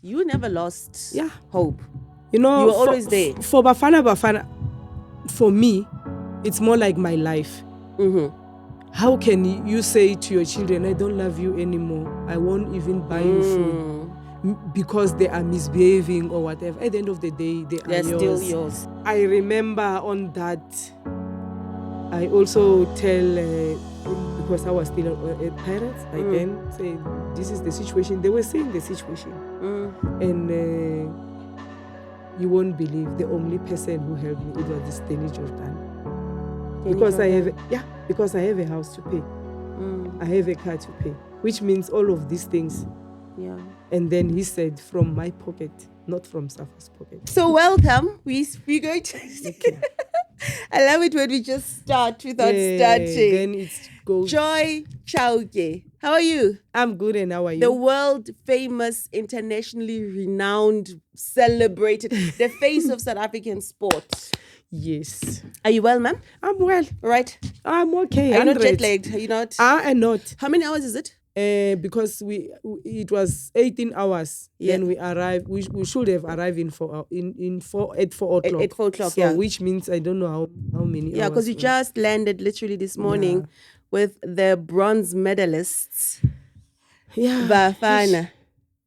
You never lost Yeah. hope. You know, You were always there. For Bafana, for me, it's more like my life. Mm-hmm. How can you say to your children, I don't love you anymore, I won't even buy you food because they are misbehaving or whatever? At the end of the day, They're still yours. I remember on that, I also tell, because I was still at parents, I then say, this is the situation. They were saying the situation. And you won't believe, the only person who helped me, it was this Danny Jordan. Because I have a house to pay. I have a car to pay, which means all of these things. Yeah. And then he said, from my pocket, not from Safa's pocket. So welcome. We're going to... Okay. I love it when we just start without starting. Then it goes. Joy Chauke. How are you? I'm good, and how are you? The world famous, internationally renowned, celebrated, the face of South African sport. Yes. Are you well, ma'am? I'm well. Right. I'm okay. Are you not jet lagged? Are you not? I'm not. How many hours is it? Because it was 18 hours. Yeah. Then we arrived. We should have arrived at 4 o'clock. At 4 o'clock, so, which means I don't know how many hours. Yeah, because we just landed literally this morning with the bronze medalists. Yeah. Bafana.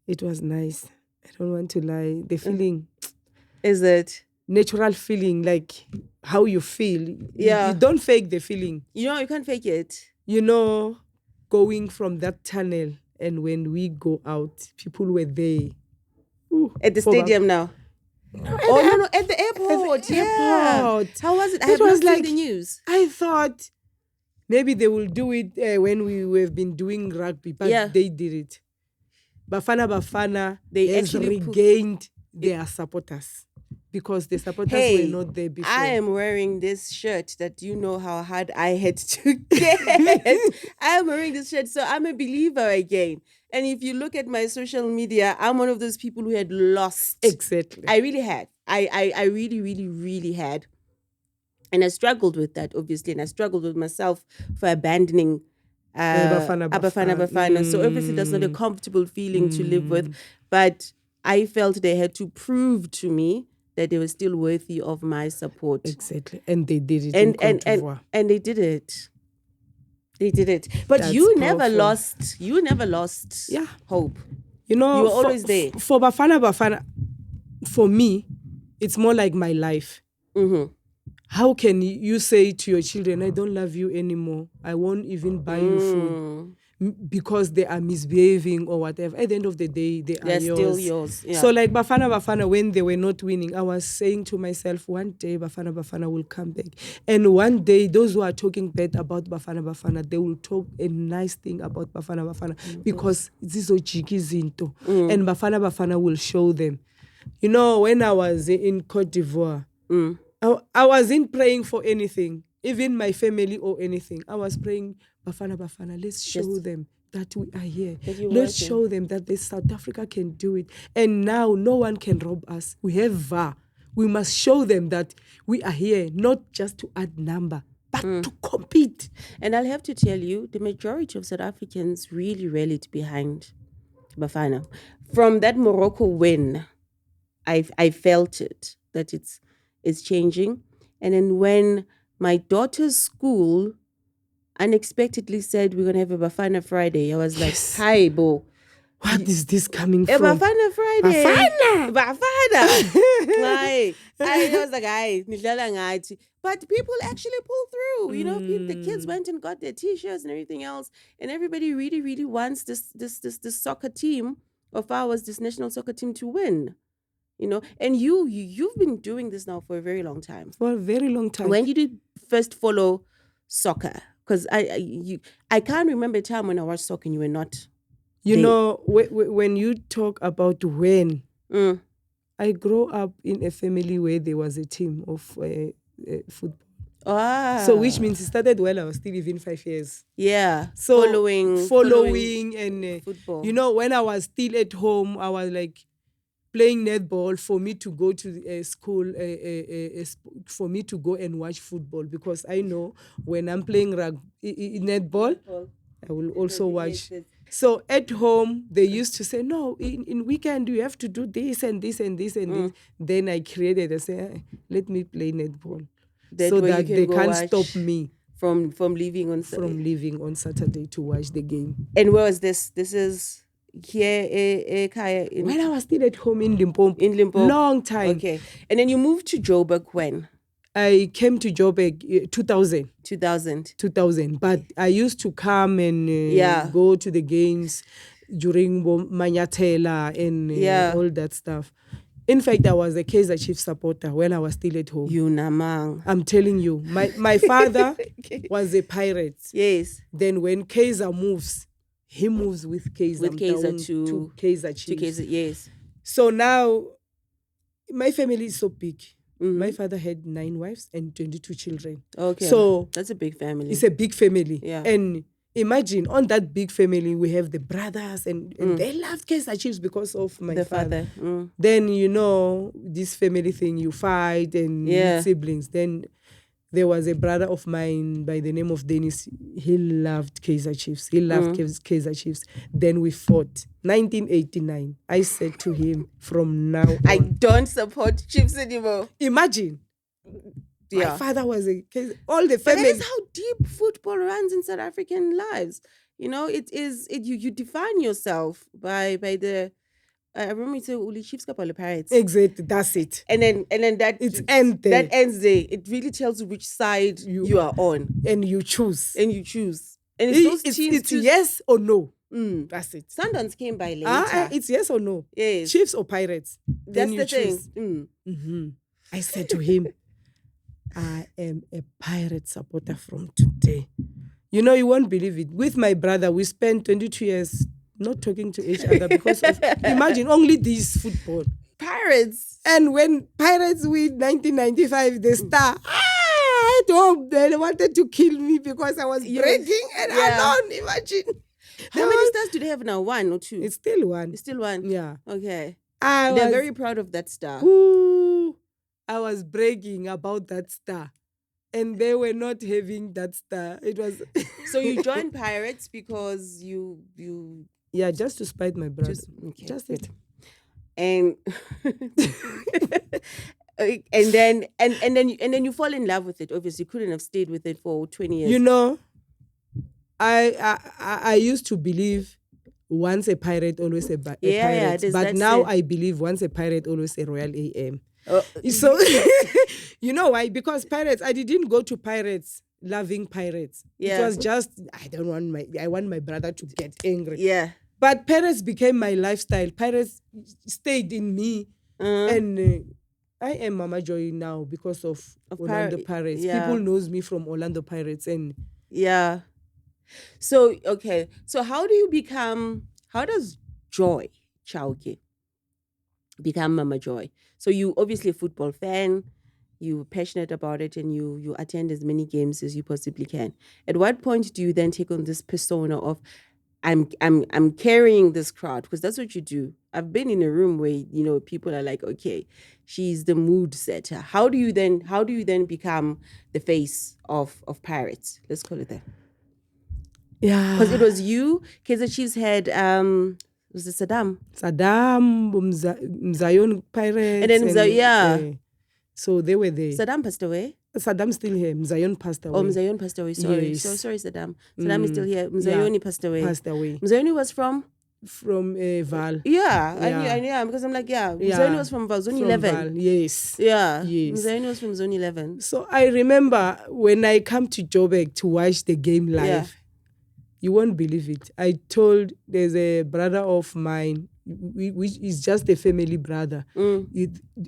It was nice. I don't want to lie. The feeling. Is it? Natural feeling, like how you feel. Yeah. You don't fake the feeling. You can't fake it. Going from that tunnel, and when we go out, people were there. Ooh, at the stadium now? No, at the airport. Airport. How was it? I have not seen the news. I thought maybe they will do it when have been doing rugby, but they did it. Bafana, they actually regained their supporters. Because the supporters were not there before. I am wearing this shirt that you know how hard I had to get. I am wearing this shirt, so I'm a believer again. And if you look at my social media, I'm one of those people who had lost. Exactly. I really had. I really, really, really had. And I struggled with that, obviously. And I struggled with myself for abandoning Bafana. So obviously that's not a comfortable feeling to live with. But I felt they had to prove to me that they were still worthy of my support. Exactly. And they did it in Côte d'Ivoire. And they did it. They did it. But that's you never lost hope. You were always there. For Bafana, for me, it's more like my life. Mm-hmm. How can you say to your children, I don't love you anymore, I won't even buy you food because they are misbehaving or whatever? At the end of the day, they're still yours. Yeah. So like Bafana, when they were not winning, I was saying to myself, one day Bafana will come back. And one day, those who are talking bad about Bafana, they will talk a nice thing about Bafana because this is Ojiki Zinto. And Bafana will show them. When I was in Côte d'Ivoire, I wasn't praying for anything, even my family or anything. I was praying, Bafana, let's show them that we are here. Let's show them that South Africa can do it. And now no one can rob us. We have VAR. We must show them that we are here, not just to add number, but to compete. And I'll have to tell you, the majority of South Africans really rallied behind Bafana. From that Morocco win, I felt it, that it's changing. And then when my daughter's school unexpectedly said we're going to have a Bafana Friday, I was like, hi, Bo. What is this coming from? Bafana Friday. Bafana. Like, I was like, but people actually pulled through. The kids went and got their T-shirts and everything else. And everybody really, really wants this soccer team of ours, this national soccer team, to win. And you've been doing this now for a very long time. For a very long time. When did you first follow soccer? Because I can't remember a time when I watched soccer and you were not. When you talk about when, I grew up in a family where there was a team of football. So which means it started while I was still even 5 years. Yeah. So following and football. When I was still at home, I was like playing netball for me to go to school, for me to go and watch football, because I know when I'm playing netball, I will also watch. So at home, they used to say, no, in weekend, you have to do this and this and this and this. Then I created, I say, let me play netball. So way you that can they go can't watch stop me from leaving on from leaving on Saturday to watch the game. And where was this? This is here, Kaya When I was still at home in Limpopo. in Limpopo. Long time. Okay. And then you moved to Joburg when? I came to Joburg 2000. 2000. But I used to come and go to the games during Manyatela and all that stuff. In fact, I was a Kaizer Chiefs supporter when I was still at home. You namang. I'm telling you, my father was a pirate. Yes. Then when Kaizer moves, he moves with Kaizer. With Kaizer to Kaizer Chiefs. To Kaizer, yes. So now, my family is so big. Mm-hmm. My father had 9 wives and 22 children. Okay. So that's a big family. It's a big family. Yeah. And imagine on that big family, we have the brothers and they loved Kaizer Chiefs because of my father. Then, this family thing, you fight and with siblings. Then there was a brother of mine by the name of Dennis. He loved Kaizer Chiefs. He loved Kaizer Chiefs. Then we fought. 1989. I said to him, from now on, I don't support Chiefs anymore. Imagine. My father was all the family. But that is how deep football runs in South African lives. You define yourself by the. I remember you said Uli Chiefs Kapale Pirates. Exactly, that's it. And then that ends there. That ends there. It really tells you which side you are on, and you choose. And it's yes or no. That's it. Sundowns came by later. It's yes or no. Yes. Chiefs or Pirates. That's then you the choose. thing. I said to him, I am a Pirate supporter from today. You won't believe it. With my brother, we spent 22 years not talking to each other because of, imagine, only this football. Pirates. And when Pirates win 1995, the star, at home, they wanted to kill me because I was breaking and alone, imagine. How many stars do they have now? 1 or 2? It's still 1. It's still 1? Yeah. Okay. They're very proud of that star. Ooh, I was bragging about that star. And they were not having that star. It was... So you joined Pirates because you... Yeah, just to spite my brother. Just it. And... and then you fall in love with it. Obviously, you couldn't have stayed with it for 20 years. I used to believe once a pirate, always a pirate. Yeah, but now I believe once a pirate, always a Royal AM. Oh. So, you know why? Because Pirates, I didn't go to Pirates loving Pirates. Yeah. It was just, I want my brother to get angry. Yeah. But Pirates became my lifestyle. Pirates stayed in me. And I am Mama Joy now because of Orlando Pirates. Yeah. People knows me from Orlando Pirates. And yeah. So, okay. So how does Joy Chauke become Mama Joy? So you obviously a football fan, you're passionate about it, and you attend as many games as you possibly can. At what point do you then take on this persona of I'm carrying this crowd? Because that's what you do. I've been in a room where people are like, okay, she's the mood setter. How do you then become the face of Pirates? Let's call it that. Yeah. Because it was you, Kaizer Chiefs had was it Saddam, Mzayon Pirates. And then so they were there. Saddam passed away. Saddam's still here. Mzayon passed away. Oh, Mzayon passed away. Sorry. Yes. So sorry, Saddam. Saddam is still here. Mzayoni passed away. Mzayoni was from Val. Yeah, because I'm like, Mzayoni was from Val, Zone 11. Val, yes. Yeah. Yes. Mzayoni was from Zone 11. So I remember when I come to Joburg to watch the game live, you won't believe it. I told, there's a brother of mine, which is just a family brother.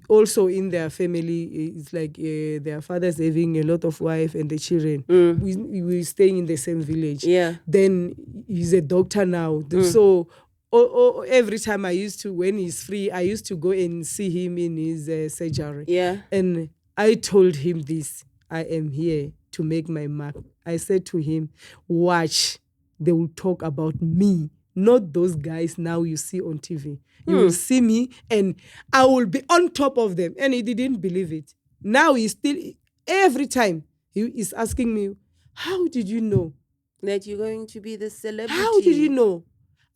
Also in their family, it's like their father's having a lot of wife and the children. We were staying in the same village. Yeah. Then he's a doctor now. So every time when he's free, I used to go and see him in his surgery. Yeah. And I told him this, I am here to make my mark. I said to him, watch. They will talk about me, not those guys now you see on TV. You will see me and I will be on top of them. And he didn't believe it. Now he's still, every time he is asking me, how did you know? That you're going to be the celebrity. How did you know?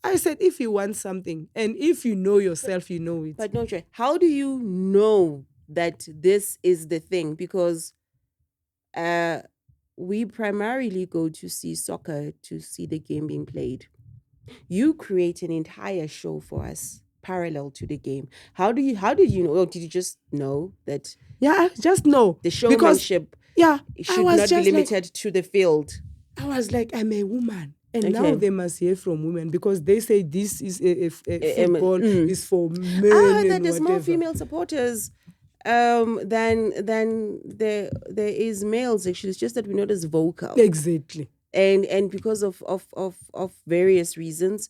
I said, if you want something and if you know yourself, you know it. But no, Joy, how do you know that this is the thing? Because we primarily go to see soccer to see the game being played. You create an entire show for us parallel to the game. How did you know? Or did you just know that Yeah, I just know. the Because, showmanship yeah, I should was not be just like, limited to the field? I was like, I'm a woman. And now Okay. they must hear from women because they say this is a football mm. is for men I heard and that there's more whatever. female supporters than there is males. Actually, it's just that we're not as vocal. Exactly. And because of various reasons,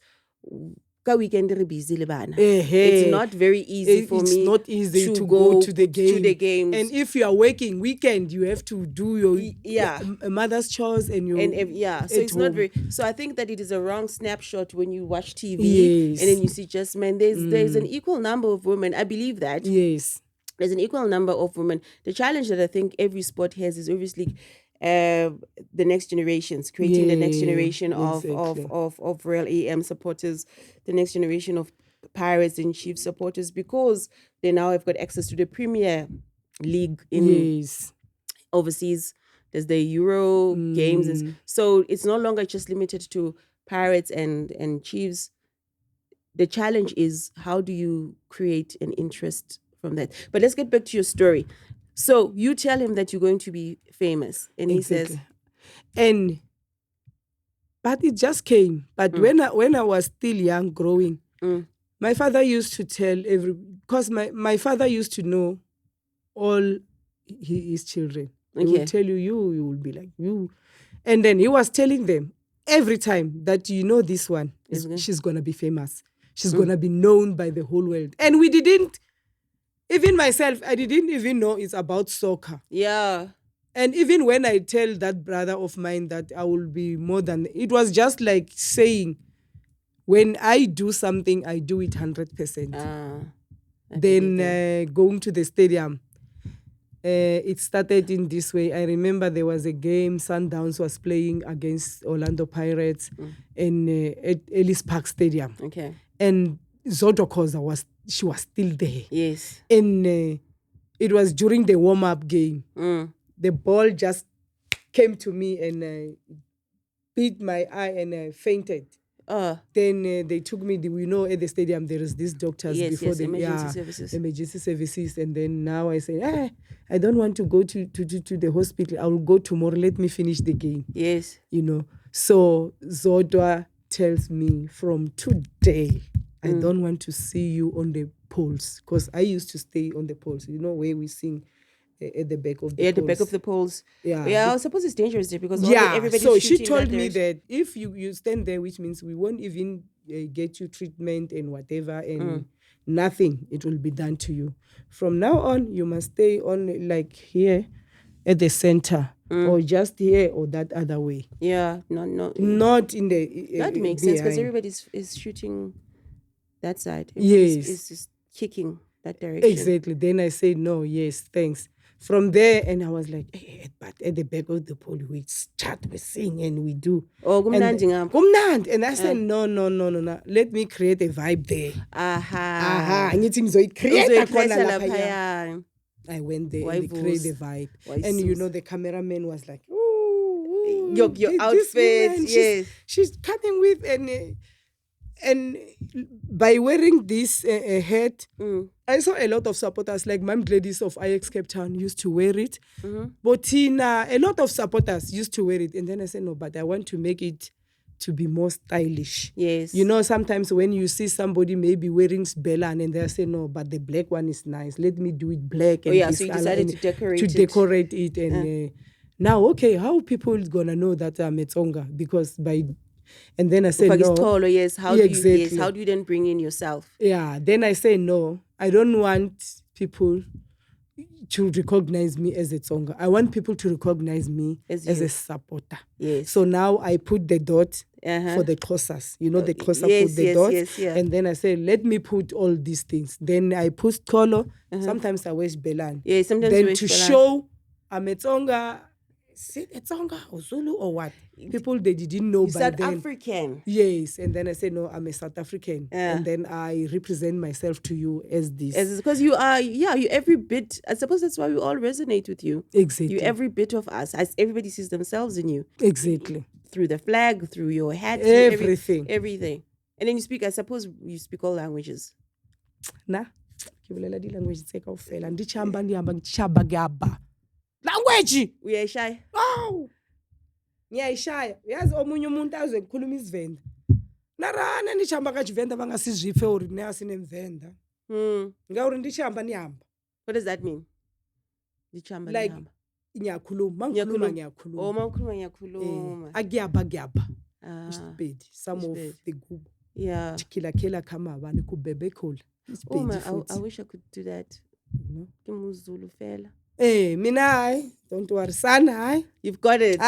ka weekend re busy le bana. It's not very easy for It's me. not easy to go to the game. To the games. And if you are working weekend, you have to do your Yeah. mother's chores and your So it's not home. very. So I think that it is a wrong snapshot when you watch TV Yes. and then you see just men. There's an equal number of women. I believe that. Yes. There's an equal number of women. The challenge that I think every sport has is obviously the next generations, creating the next generation of real AM supporters, the next generation of Pirates and Chiefs supporters, because they now have got access to the Premier League in overseas. There's the Euro games, and so it's no longer just limited to Pirates and Chiefs. The challenge is, how do you create an interest from that? But let's get back to your story. So you tell him that you're going to be famous, and he says, but it just came. But when I was still young, growing, my father used to tell because my father used to know all his children. He will tell you will be like you. And then he was telling them every time that, this one, she's going to be famous. She's going to be known by the whole world. And we didn't, even myself, I didn't even know it's about soccer. Yeah. And even when I tell that brother of mine that I will be more than, it was just like saying, when I do something, I do it 100%. Then going to the stadium, it started in this way. I remember there was a game, Sundowns was playing against Orlando Pirates at Ellis Park Stadium. Okay. And Zoto Koza was still there. Yes. And it was during the warm-up game. The ball just came to me and beat my eye and I fainted. Then they took me, at the stadium there is these doctors before the emergency services. And then now I say, I don't want to go to the hospital. I will go tomorrow. Let me finish the game. Yes. So Zodwa tells me, from today, I don't want to see you on the poles, because I used to stay on the poles, where we sing at the back of the poles. At the back of the poles. Yeah, I suppose it's dangerous there because everybody's so shooting. She told me that if you stand there, which means we won't even get you treatment and whatever, and nothing, it will be done to you. From now on, you must stay on like here at the center, or just here or that other way. Yeah, not in the that makes sense, because everybody is shooting that side. It's just kicking that direction. Exactly. Then I said, no, yes, thanks. From there, and I was like, but at the back of the pole, we start, we sing and we do. Oh, kumnandi. And I said, no. Let me create a vibe there. I went there and they created the vibe. And the cameraman was like, oh, your outfit, woman, yes. She's coming with, and by wearing this hat, I saw a lot of supporters, like Ma'am Gladys of IX Cape Town used to wear it. But Tina, a lot of supporters used to wear it. And then I said, no, but I want to make it to be more stylish. Yes. Sometimes when you see somebody maybe wearing Sbelan and they say, no, but the black one is nice. Let me do it black. And so you decided to decorate it. And now, okay, how people gonna know that I'm Etonga? Because and then I said, no. Yes. How do you then bring in yourself? Yeah. Then I say, no, I don't want people to recognize me as a Tsonga. I want people to recognize me as a supporter. Yes. So now I put the dot for the Xhosas. The Xhosa put the dot. Yes. And then I say, let me put all these things. Then I put Kolo. Sometimes I wear Belan. Yeah, sometimes then to show I'm a Tsonga, it's Tsonga or Zulu or what? People they didn't know You by South then. African. Yes, and then I said, no, I'm a South African. And then I represent myself to you as this. Because you are, you every bit. I suppose that's why we all resonate with you. Exactly. You every bit of us, as everybody sees themselves in you. Exactly. Through the flag, through your hat, everything. Everything. And then you speak, I suppose you speak all languages. Nah. Language language uyayishaya ngiyayishaya yazi omunye umuntu azwe ngikhuluma isivenda narana nishamba kajivenda bangasizvife uri neasinemvenda ngauri ndichamba nihamba. What does that mean? Ndichamba like nihamba ngiyakhuluma ngiyakhuluma mawukhuluma ngiyakhuluma agiyaba isipedi some of the group khila kama bani kubebe khula isipedi futhi. I wish I could do that. Kimuzulu fela. Mina, don't worry, son. You've got it.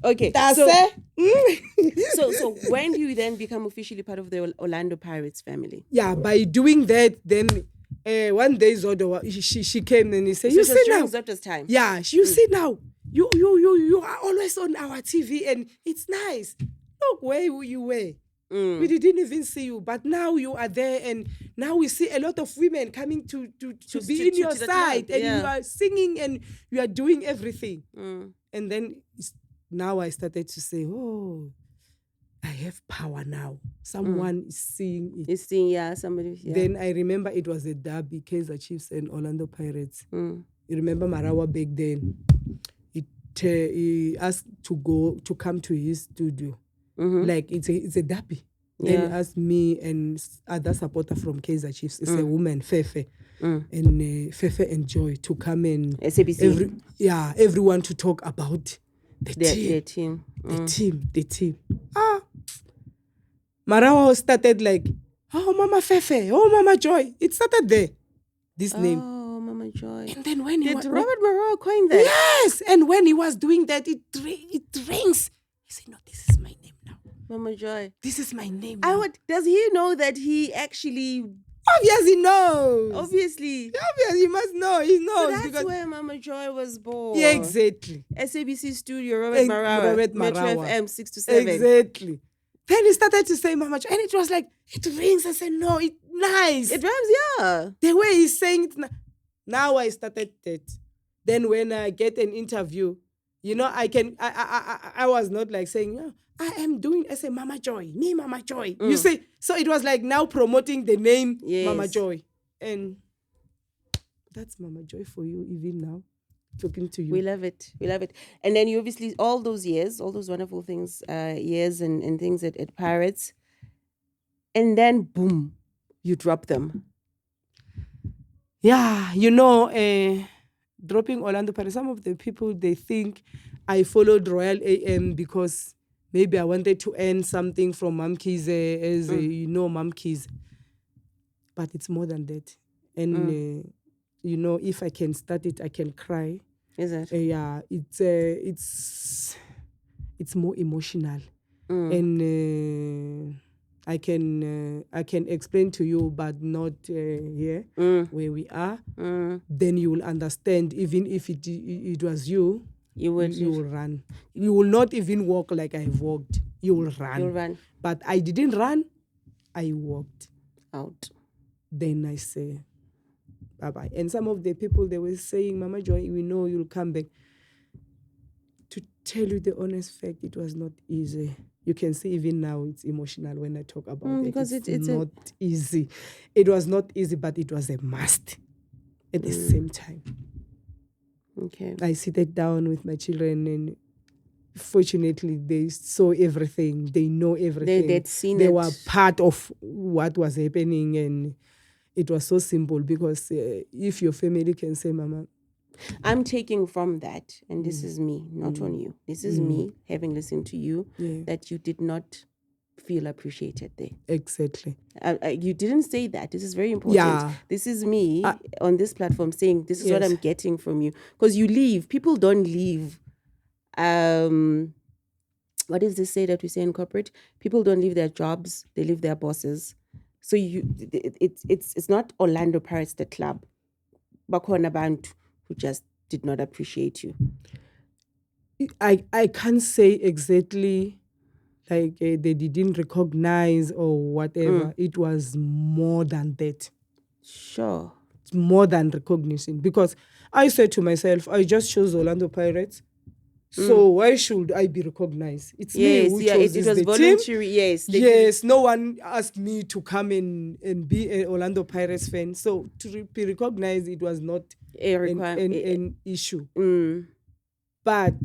Okay. So when do you then become officially part of the Orlando Pirates family? Yeah, by doing that, then one day Zodo, she came and he said, so "You see now, Zodo's time." Yeah, you see now, you are always on our TV and it's nice. Look where you were. We didn't even see you, but now you are there, and now we see a lot of women coming to be in your side, and you are singing and you are doing everything. And then now I started to say, oh, I have power now. Someone is seeing it. Is seeing, somebody. Yeah. Then I remember it was a derby, Kaizer Chiefs and Orlando Pirates. You remember Marawa back then? He asked to come to his studio. Like it's a derby. Then he asked me and other supporter from Kaizer Chiefs. It's a woman, Fefe, and Fefe and Joy to come and SABC. Everyone to talk about the team. The team. Marawa started like, oh Mama Fefe, oh Mama Joy. It started there. This name. Oh Mama Joy. And then when Robert Marawa coined that? Yes, and when he was doing that, it rings. He said, no, this is my name now. Mama Joy. This is my name now. Does he know that he actually... Obviously knows. Obviously, he must know. He knows. So that's where Mama Joy was born. Yeah, exactly. SABC studio, Robert Marawa. Metro FM 6 to 7. Exactly. Then he started to say Mama Joy, and it was like, it rings. I said, no, it's nice. It rhymes, The way he's saying it. Now I started that. Then when I get an interview, I was not like saying, I am doing, I say, Mama Joy, me, Mama Joy. You see, so it was like now promoting the name Mama Joy. And that's Mama Joy for you, even now, talking to you. We love it. And then you obviously, all those years, all those wonderful things, years and things at Pirates. And then, boom, you drop them. Yeah, dropping Orlando Pirates, some of the people, they think I followed Royal AM because maybe I wanted to earn something from Mam Kize as Mam Kize. But it's more than that. And, if I can start it, I can cry. Is it? Yeah, it's more emotional. And I can explain to you, but not here where we are. Then you will understand. Even if it was you, you will run. You will not even walk like I have walked. You will run. You'll run. But I didn't run. I walked out. Then I say bye-bye. And some of the people, they were saying, Mama Joy, we know you'll come back. To tell you the honest fact, it was not easy. You can see even now it's emotional when I talk about it. Because it's not easy. It was not easy, but it was a must at the same time. Okay. I seated down with my children, and fortunately they saw everything. They know everything. They'd seen They were part of what was happening, and it was so simple because if your family can say, Mama, I'm taking from that, and this is me, not on you. This is me, having listened to you, that you did not feel appreciated there. Exactly. You didn't say that. This is very important. Yeah. This is me on this platform saying, this is what I'm getting from you. Because you leave. People don't leave. What is this say that we say in corporate? People don't leave their jobs. They leave their bosses. So it's not Orlando Pirates, the club. Bakhona bantu who just did not appreciate you. I can't say exactly like they didn't recognize or whatever. It was more than that. Sure. It's more than recognition, because I said to myself, I just chose Orlando Pirates. So why should I be recognized? It's me Yes, who yeah, chose it this, was the team. voluntary. Yes, they Yes, no one asked me to come and be an Orlando Pirates fan. So to be recognized, it was not a an, requirement. an issue. But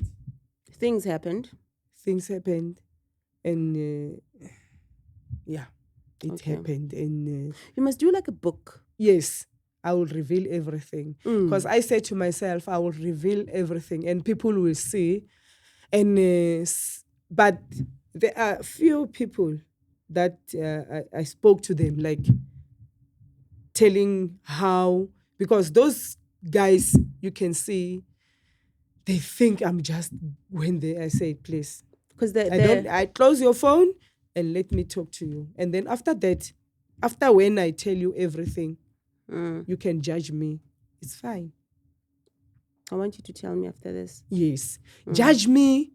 Things happened. things happened, and yeah, it Okay. happened. And You must do like a book. yes, I will reveal everything, because I said to myself, I will reveal everything and people will see. And but there are few people that I spoke to them, like telling how, because those guys, you can see, they think I'm just, when I say, please, Because I close your phone and let me talk to you. And then after that, after when I tell you everything, you can judge me. It's fine. I want you to tell me after this. Yes. Judge me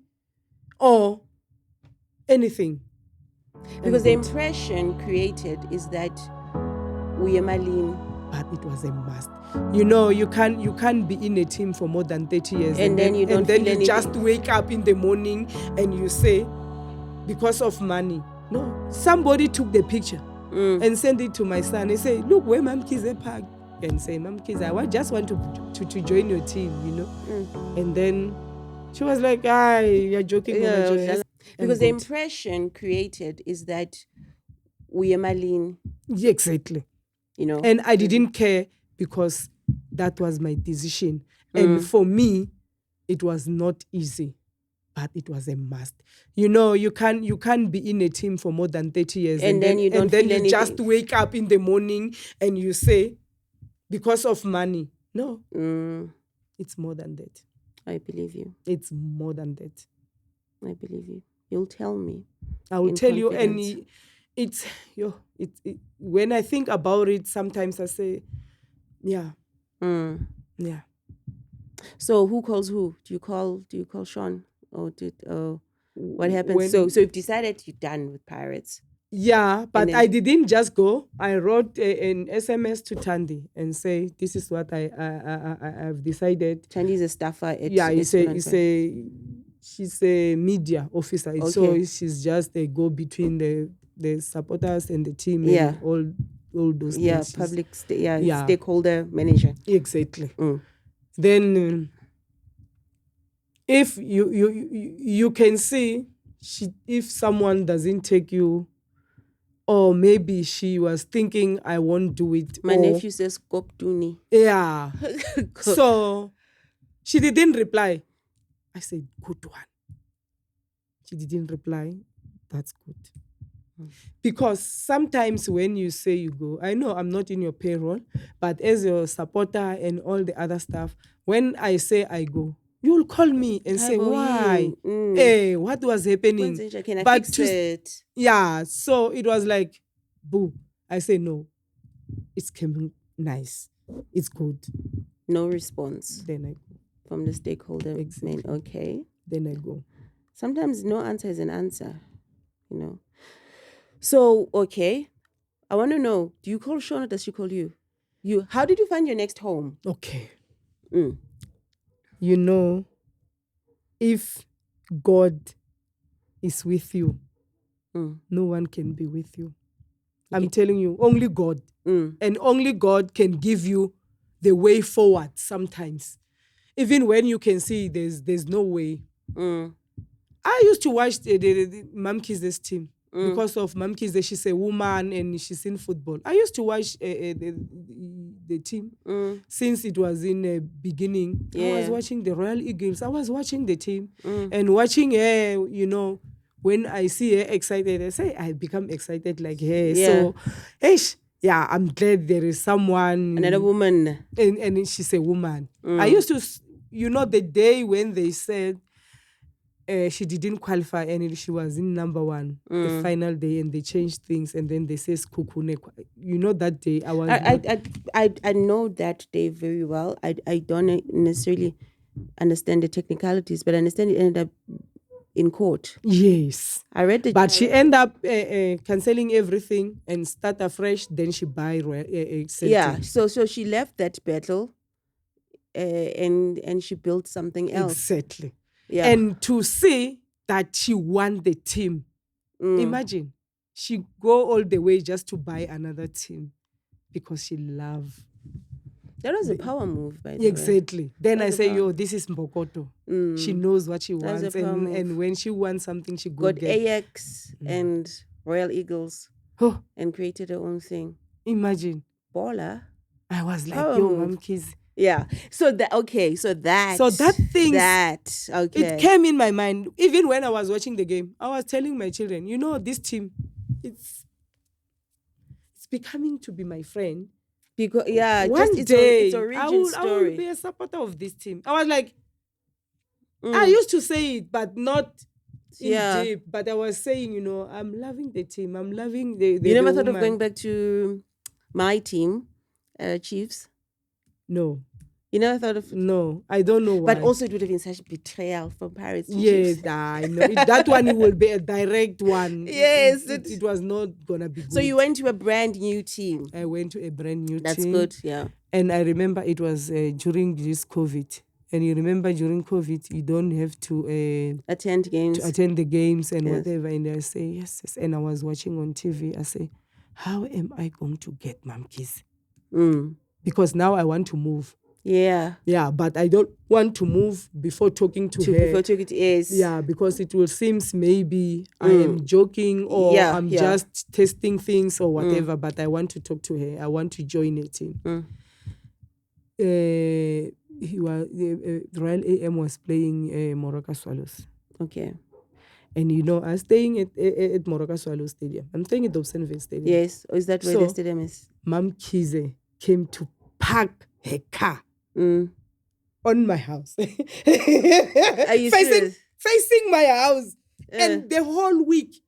or anything. Because the impression created is that we are Malin. But it was a must. You know, you can't be in a team for more than 30 years. And then you don't and then feel you anything. just wake up in the morning and you say, because of money. No. Somebody took the picture and sent it to my son and say, look where Mam Kize parked. And say, Mam Kize, I just want to join your team, you know. And then she was like, you're joking, Mama Joyce. Because the impression created is that we are Malin. Yeah, exactly. You know. And I didn't care, because that was my decision. And for me, it was not easy, but it was a must. You know, you can't be in a team for more than 30 years. And then you don't feel anything. Just wake up in the morning and you say, because of money. No. It's more than that. I believe you. It's more than that. I believe you. You'll tell me. I will tell you. And it's when I think about it, sometimes I say, yeah. Yeah. So who calls who? Do you call Sean? Or what happens? So you've decided you're done with Pirates. Yeah, but I didn't just go. I wrote an SMS to Tandy and say, this is what I've decided. Tandy is a staffer at she's a media officer. Okay. So she's just a go between the supporters and the team. Yeah. And all those things. Public stakeholder manager. Exactly. Then if you can see, if someone doesn't take you, or maybe she was thinking, I won't do it. My nephew says, Koptuni. Yeah. So she didn't reply. I said, good one. She didn't reply. That's good. Because sometimes when you say you go, I know I'm not in your payroll, but as your supporter and all the other stuff, when I say I go, you'll call me and say, why? Hey, what was happening? Can I fix it? Yeah, so it was like, boo. I say, no, it's coming nice. It's good. No response. Then I go. From the stakeholder. Exactly. Okay. Then I go. Sometimes no answer is an answer, you know. So, okay. I want to know, do you call Sean or does she call you? How did you find your next home? Okay. You know, if God is with you, no one can be with you. Okay. I'm telling you, only God. And only God can give you the way forward sometimes. Even when you can see there's no way. I used to watch the Mam Kize's team. Because of Mam Kize, she's a woman and she's in football. I used to watch the team since it was in the beginning. Yeah. I was watching the Royal Eagles. I was watching the team and watching her, you know, when I see her excited, I say, I become excited like her. Yeah. So, I'm glad there is someone. Another woman. And she's a woman. I used to, you know, the day when they said, she didn't qualify and she was in number one the final day, and they changed things, and then they say Kukune. You know that day I was. I know that day very well. I don't necessarily understand the technicalities, but I understand it ended up in court. Yes. I read the. But she ended up cancelling everything and start afresh. Then she buy Yeah. So she left that battle, and she built something else. Exactly. Yeah. And to see that she won the team, imagine she go all the way just to buy another team because she love. That was a power move, by the way. Exactly. Then I say, yo, this is Mbokoto. She knows what she That's wants, a power move. and when she wants something, she got get AX and Royal Eagles Oh, and created her own thing. imagine. Baller. I was like, Power yo, move. mom, kids. Yeah. So that thing, okay. It came in my mind. Even when I was watching the game, I was telling my children, you know, this team, it's becoming to be my friend. Because one day it's origin story. I will be a supporter of this team. I was like, I used to say it, but not in deep. But I was saying, you know, I'm loving the team. I'm loving the You never the thought woman. of going back to my team, Chiefs? No. You never thought of? No, I don't know why. But also it would have been such betrayal from Pirates to yes, Chiefs. I know. That one will be a direct one. Yes. It was not going to be good. So you went to a brand new team. I went to a brand new team. That's good, yeah. And I remember it was during this COVID. And you remember during COVID, you don't have to attend games. To attend the games and whatever. And I say, yes. And I was watching on TV. I say, how am I going to get Mamkis? Because now I want to move. Yeah. Yeah, but I don't want to move before talking to her. Before talking to Ace. Yeah, because it will seem maybe I am joking or I'm just testing things or whatever, but I want to talk to her. I want to join her team. Royal AM was playing Moroka Swallows. Okay. And you know, I'm staying at Moroka Swallows Stadium. I'm staying at Dobsonville Stadium. Yes. Or is that where the stadium is? Mam Kize came to park her car on my house. Are you facing my house. And the whole week,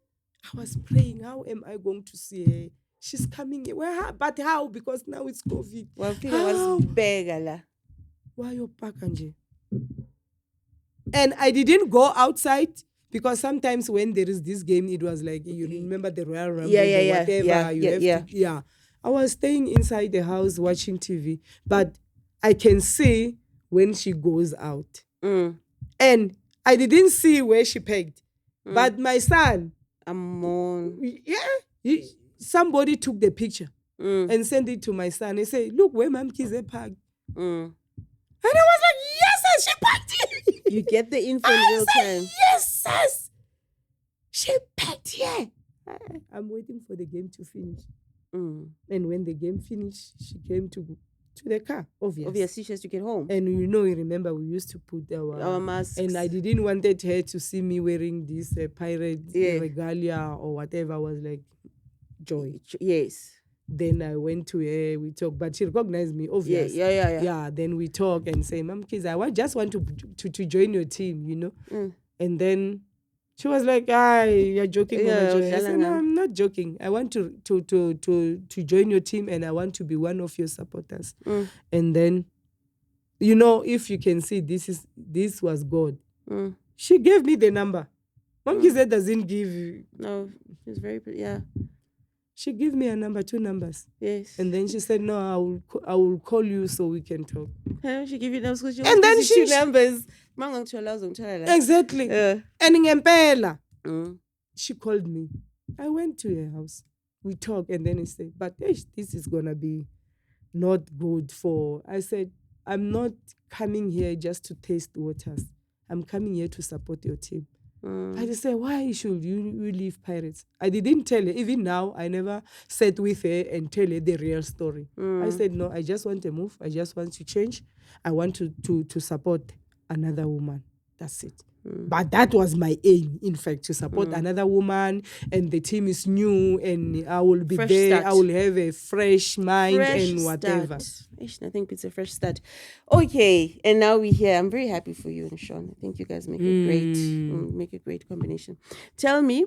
I was praying, how am I going to see her? She's coming here. But how? Because now it's COVID. Well, I was begala. Why you pakanje? And I didn't go outside because sometimes when there is this game, it was like, you remember the Royal Rumble, whatever. I was staying inside the house watching TV, but I can see when she goes out. And I didn't see where she pegged. But my son, somebody took the picture and sent it to my son. He said, look where Mam Kize parked. And I was like, yes, she parked here. You get the info in real time. Yes, she parked here. I'm waiting for the game to finish. And when the game finished, she came to the car, obviously she has to get home. And you remember we used to put our masks. And I didn't wanted her to see me wearing this pirate regalia or whatever. I was like, joy. Yes. Then I went to her, we talked, but she recognized me, obviously. Yeah, then we talk and say, Mom, kids, just want to join your team, you know. And then she was like, you're joking. I said, no, I'm not joking. I want to join your team and I want to be one of your supporters. And then, if you can see, this was God. She gave me the number. Mom Kize doesn't give. No, she's very, She gave me a number, 2 numbers. Yes. And then she said, no, I will call you so we can talk. She gave you numbers because she and then she 2 numbers. Exactly. And ngempela, she called me. I went to her house. We talked and then he said, but this is going to be not good for... I said, I'm not coming here just to taste waters. I'm coming here to support your team. I just said, why should you leave Pirates? I didn't tell her. Even now, I never sat with her and tell her the real story. I said, no, I just want to move. I just want to change. I want to support another woman. That's it. But that was my aim, in fact, to support another woman. And the team is new and I will be fresh there. Start. I will have a fresh mind and whatever. I think it's a fresh start. Okay, and now we're here. I'm very happy for you and Sean. I think you guys make a great combination. Tell me,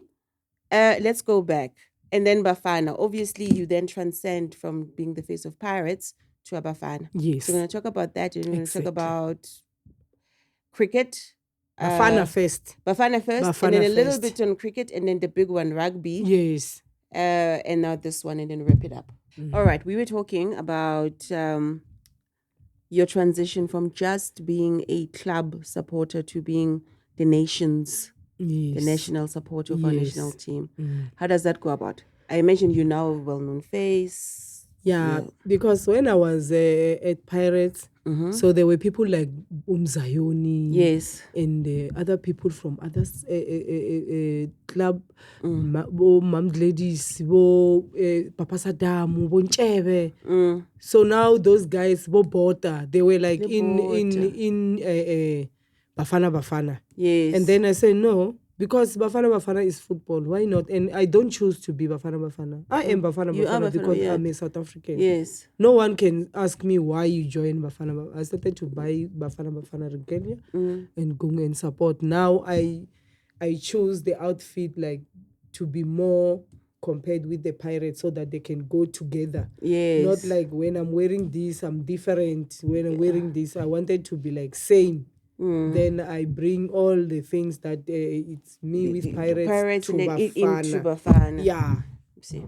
let's go back. And then Bafana. Obviously, you then transcend from being the face of Pirates to a Bafana. Yes. So we're going to talk about that. And we're going to talk about cricket. Bafana first. Bafana first, Bafana and then a little first. bit on cricket, and then the big one, rugby. Yes. And now this one, and then wrap it up. All right, we were talking about your transition from just being a club supporter to being the nation's, the national supporter of our national team. How does that go about? I mentioned you now a well-known face. Yeah, because when I was at Pirates, so there were people like Zayoni, Yes, and other people from other club, Mam Ladies, Papa Sadamu, Bonchebe. So now those guys, Bota, they were like in Bafana. Yes. And then I said no. Because Bafana is football, why not? And I don't choose to be Bafana. I am Bafana because I'm a South African. Yes. No one can ask me why you joined Bafana. I started to buy Bafana regalia and go and support. Now I choose the outfit like to be more compared with the Pirates so that they can go together. Yes. Not like when I'm wearing this, I'm different. When I'm wearing this, I wanted to be like same. Then I bring all the things that it's me with Pirates to Bafana. Into Bafana. Yeah.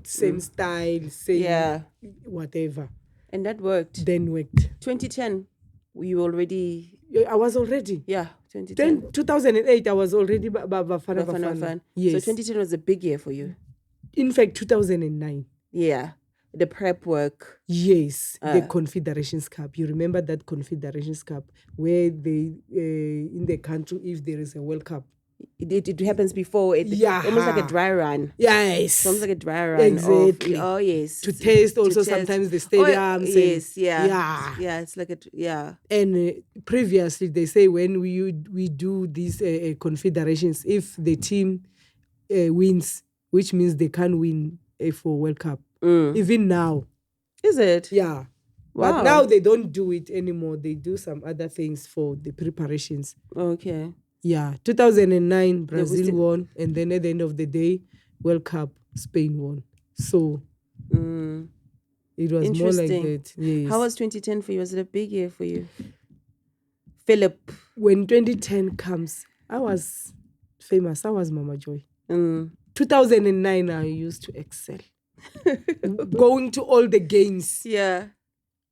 Same style, same whatever. And that worked. Then worked. 2010, you already... I was already. Yeah, 2010. 2008, I was already Bafana. Fan. Yes. So 2010 was a big year for you. In fact, 2009. Yeah. The prep work. Yes, the Confederations Cup. You remember that Confederations Cup where they, in the country, if there is a World Cup. It happens before. Almost like a dry run. Yes. Almost like a dry run. Exactly. Yes. To taste also sometimes the stadiums. Yes, yeah. It's like And previously, they say when we do these confederations, if the team wins, which means they can't win for World Cup. Even now. Is it? Yeah. Wow. But now they don't do it anymore. They do some other things for the preparations. Okay. Yeah. 2009, Brazil won. And then at the end of the day, World Cup, Spain won. So it was more like that. Yes. How was 2010 for you? Was it a big year for you? Philip. When 2010 comes, I was famous. I was Mama Joy. 2009, I used to excel. Going to all the games. Yeah.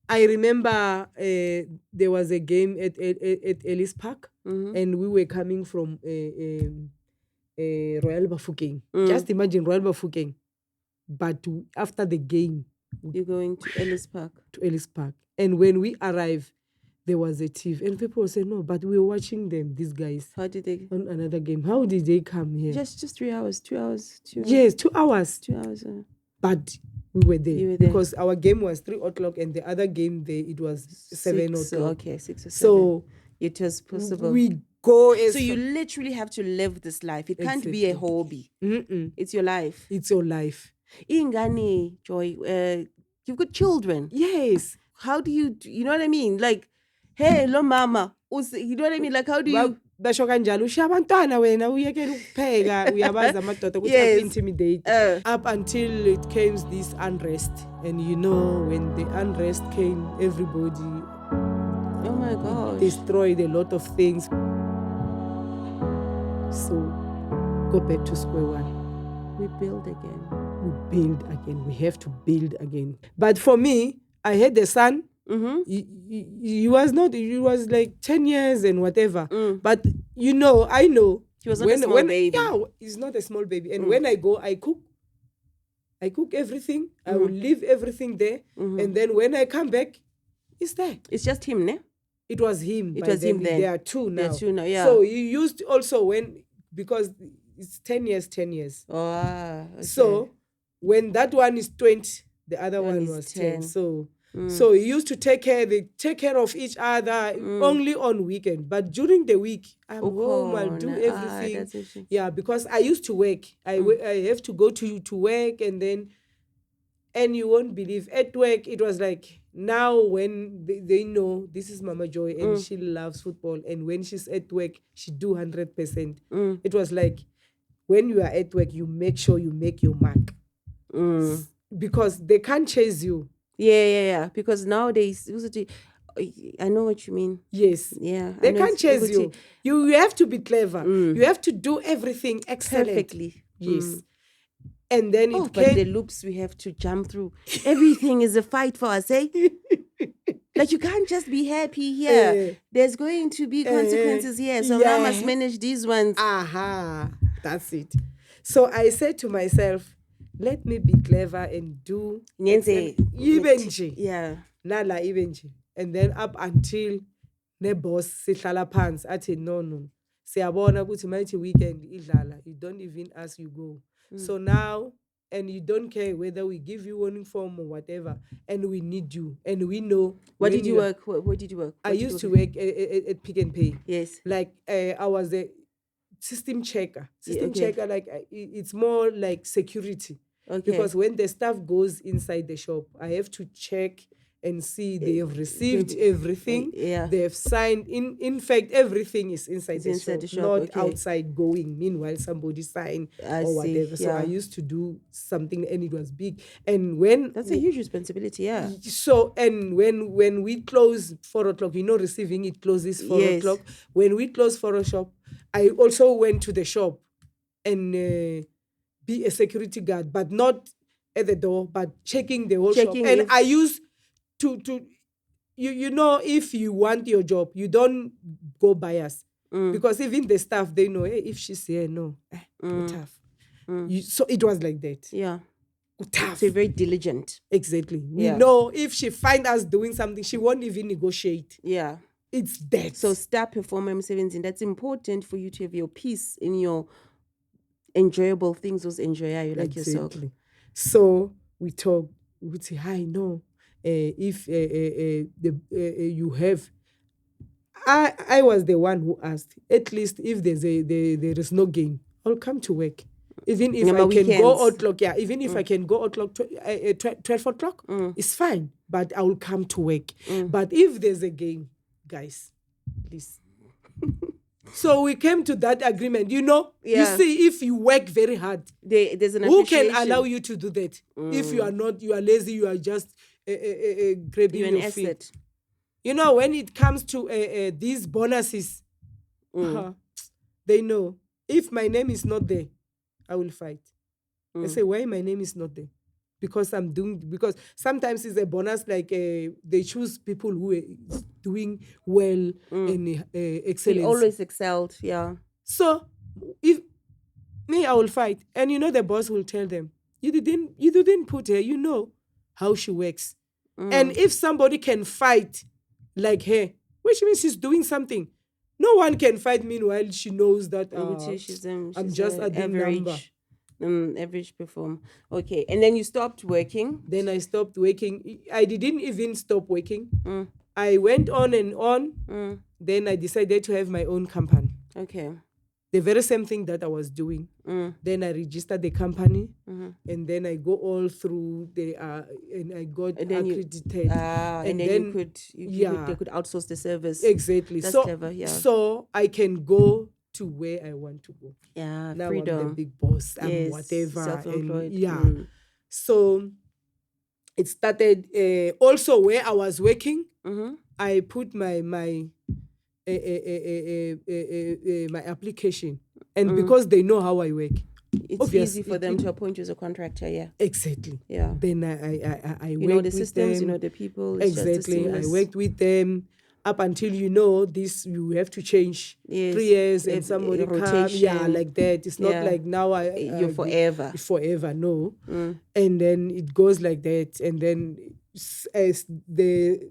I remember there was a game at Ellis Park, and we were coming from Royal Bafokeng. Just imagine Royal Bafokeng. But after the game, you're going to Ellis Park. To Ellis Park. And when we arrived, there was a thief. And people said, no, but we were watching them, these guys. How did they? On another game. How did they come here? Just 3 hours, 2 hours. Yes, 2 hours. 2 hours. But we were there. You were there. Because our game was 3 o'clock and the other game, it was 7 o'clock. Okay, 6 or 7. So it was possible. We go. So you literally have to live this life. It can't be a hobby. It's your life. It's your life. Ingani, Joy, you've got children. Yes. How do you know what I mean? Like, hey, lo mama. You know what I mean? Like, how do you... basho kanjalo ushabantwana wena uyekela ukupheka uyabaza amadoda ukuthi intimidate up until it came this unrest. And you know when the unrest came, everybody oh my gosh destroyed a lot of things. So go back to square one. We build again. We have to build again. But for me, I had a son. He was like 10 years and whatever. But I know he was not a small baby. Yeah, he's not a small baby. And when I go, I cook everything. I will leave everything there. And then when I come back, it's there. It's just him, ne? It was him. It was him then. There are two now. Yeah. So he used also because it's 10 years. Oh, okay. So when that one is 20, the other one was 10. So he used to take care of each other only on weekend. But during the week, I'm home, I'll do everything. Yeah, because I used to work. I have to go to work and you won't believe, at work, it was like, now when they know this is Mama Joy and she loves football, and when she's at work, she do 100%. It was like, when you are at work, you make sure you make your mark. Because they can't chase you. Yeah. Because nowadays, I know what you mean. Yes. Yeah. They can't chase you. You have to be clever. You have to do everything excellent. Perfectly. Yes. And then but the loops we have to jump through. Everything is a fight for us, eh? Like, you can't just be happy here. There's going to be consequences here. So now I must manage these ones. That's it. So I said to myself, let me be clever and do even nje. Yeah. Nala even nje. And then up until ne boss sihlala phansi athi no. Siyabona ukuthi mayithi weekend idlala. You don't even ask, you go. So now, and you don't care whether we give you warning form or whatever, and we need you, and we know. What did you work? Where did you work? I used to work at Pick and Pay. Yes. Like I was a system checker. Checker, like it's more like security. Okay. Because when the staff goes inside the shop, I have to check and see they have received everything. They have signed. In fact, everything is inside the shop, not outside going. Meanwhile, somebody signed or whatever. So I used to do something, and it was big. And that's a huge responsibility, yeah. So, and when we close 4:00, receiving it closes 4:00. When we close for a shop, I also went to the shop and be a security guard, but not at the door, but checking the whole shop. And I used to if you want your job, you don't go bias. Because even the staff, they know, hey, if she's here, tough. So it was like that. Yeah. Tough. So you're very diligent. Exactly. We know if she find us doing something, she won't even negotiate. Yeah. It's that. So star performer M17, that's important for you to have your peace in your enjoyable things, those enjoy like yourself. So we talk, we would say, hi, no. If you have, I was the one who asked, at least if there is no game, I'll come to work. Even if I can go o'clock, even if I can go o'clock, 12 o'clock, it's fine, but I will come to work. But if there's a game, guys, please. So we came to that agreement, you see, if you work very hard, there's an who can allow you to do that? If you are lazy, you are just grabbing you're your feet. When it comes to these bonuses, they know, if my name is not there, I will fight. I say, why my name is not there? Because sometimes it's a bonus, like they choose people who are doing well and excellence. They always excelled, yeah. So if me, I will fight. And the boss will tell them, you didn't put her, how she works. And if somebody can fight like her, which means she's doing something. No one can fight meanwhile she knows that she's I'm just a number. Average perform. Okay, and then you stopped working? Then I stopped working. I didn't even stop working. I went on and on. Then I decided to have my own company. Okay. The very same thing that I was doing. Then I registered the company, and then I go all through and I got accredited. And then they could outsource the service. Exactly. That's clever, yeah. So I can go to where I want to go. Yeah, now freedom. I'm the big boss. I'm whatever. Self-employed. So it started also where I was working. I put my application, and because they know how I work, it's easy for them to appoint you as a contractor. Yeah, exactly. Yeah, then I worked with the systems, them. The people. It's exactly. I worked with them up until this you have to change 3 years and somebody comes, like that. It's not like now you're forever. Forever, no. And then it goes like that, and then as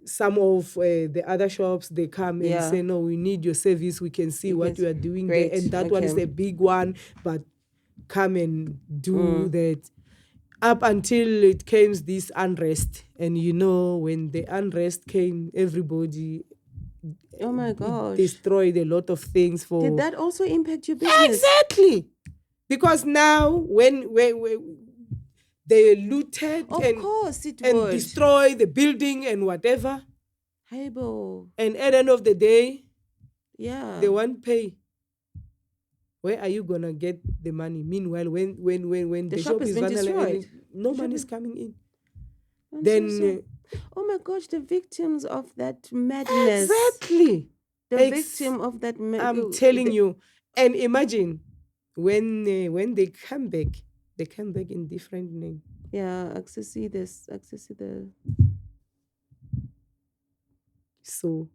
some of the other shops, they come and say, no, we need your service, we can see what you are doing there, and that one is a big one, but come and do that. Up until it came this unrest, and when the unrest came, everybody oh my gosh, destroyed a lot of things. Did that also impact your business? Exactly, because now when they looted and destroy the building and whatever. Heibo. And at the end of the day, they won't pay. Where are you gonna get the money? Meanwhile, when the shop is destroyed, no money is coming in. Then Oh my gosh, the victims of that madness. Exactly. The victim of that I'm telling you. And imagine when they come back in different name. Yeah, access the So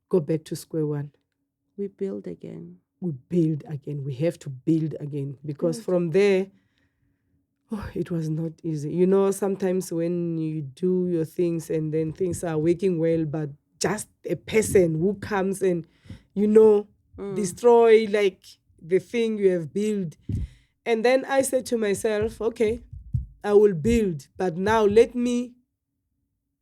go back to square one. we build again. We build again. We have to build again because from there, it was not easy. You know, sometimes when you do your things and then things are working well, but just a person who comes and, destroy like the thing you have built. And then I said to myself, okay, I will build, but now let me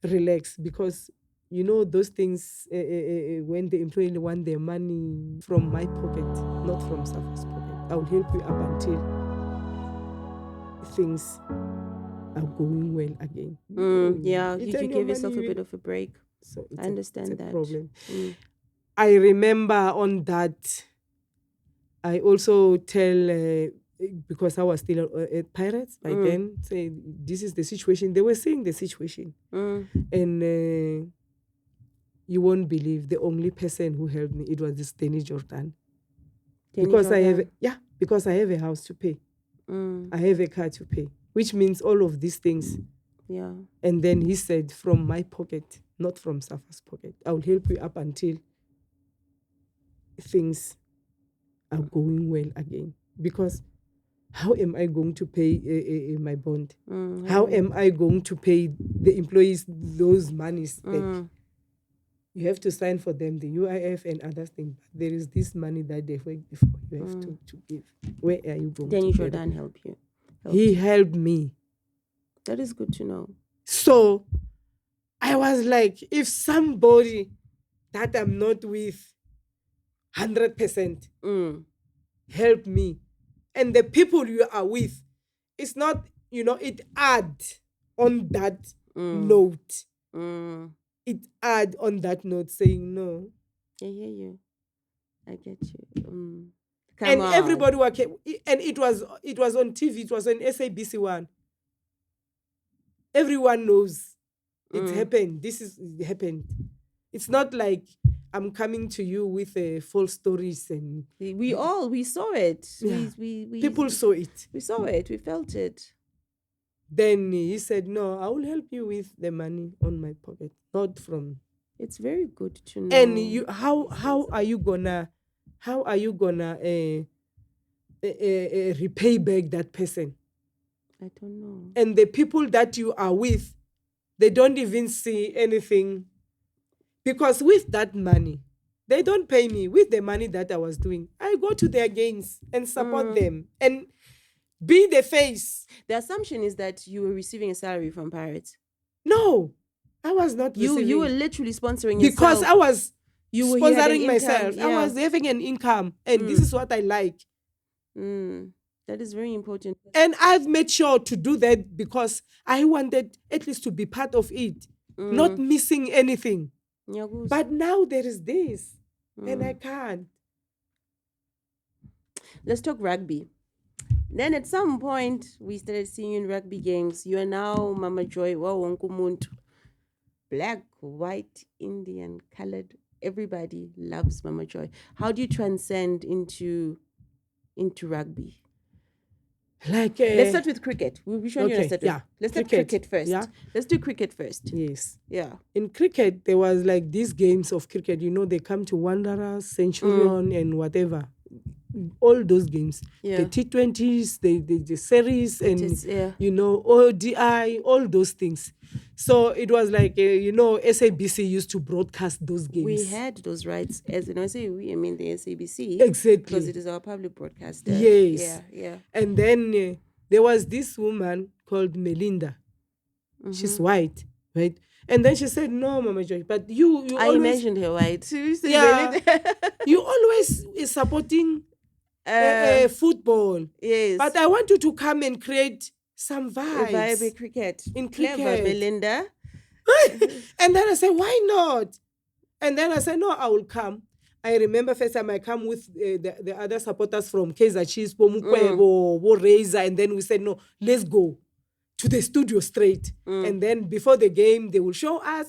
relax because those things when the employee want their money from my pocket, not from Safa's pocket. I will help you up until things are going well again. Yeah, you give yourself a bit of a break. So I understand that problem. I remember on that, I also tell because I was still at Pirates by then, say this is the situation. They were saying the situation, and you won't believe the only person who helped me, it was this Danny Jordan. Because I have a house to pay. I have a car to pay, which means all of these things. Yeah. And then he said, from my pocket, not from Safa's pocket, I will help you up until things are going well again. Because how am I going to pay my bond? How am I going to pay the employees those monies back? You have to sign for them, the UIF and other things. But there is this money that they worked before. You have to give. Where are you going Danny to Jordan help you? He helped me. That is good to know. So I was like, if somebody that I'm not with 100% help me, and the people you are with, it's not, it add on that note. It add on that note saying no. I hear you. I get you. And everybody was, and it was on TV. It was on SABC One. Everyone knows it's happened. It happened. It's not like I'm coming to you with false stories and we saw it. Yeah. We People saw it. We saw it. We felt it. Then he said, "No, I will help you with the money on my pocket, not from." It's very good to know. And how are you gonna repay back that person? I don't know. And the people that you are with, they don't even see anything, because with that money, they don't pay me. With the money that I was doing, I go to their games and support them and be the face. The assumption is that you were receiving a salary from Pirates. No, I was not receiving. You were literally sponsoring because yourself. I was sponsoring Income, myself. yeah. I was having an income, and this is what I like. That is very important. And I've made sure to do that because I wanted at least to be part of it, not missing anything. But now there is this, and I can't. Let's talk rugby. Then at some point, we started seeing you in rugby games. You are now Mama Joy wa wonke umuntu. Black, white, Indian, colored. Everybody loves Mama Joy. How do you transcend into rugby? Like let's start with cricket. Which one you want to start with? Yeah. Let's start cricket first. Yeah. Let's do cricket first. Yes. Yeah. In cricket, there was like these games of cricket. They come to Wanderers, Centurion, and whatever. All those games. Yeah. The T20s, the series, and ODI, all those things. So it was like SABC used to broadcast those games. We had those rights, as I say we, I mean the SABC. Exactly. Because it is our public broadcaster. Yes. Yeah. And then there was this woman called Melinda. She's white, right? And then she said, "No, Mama Joy, but you I always mentioned her white. Yeah. You always is supporting football. Yes. But I want you to come and create some vibes. Vibe in cricket. In Clever, cricket. Melinda. And then I said, why not? And then I said, no, I will come. I remember first time I come with the other supporters from Kaizer Chiefs, Mukwebo, Razor, and then we said, no, let's go. to the studio straight. And then before the game, they will show us,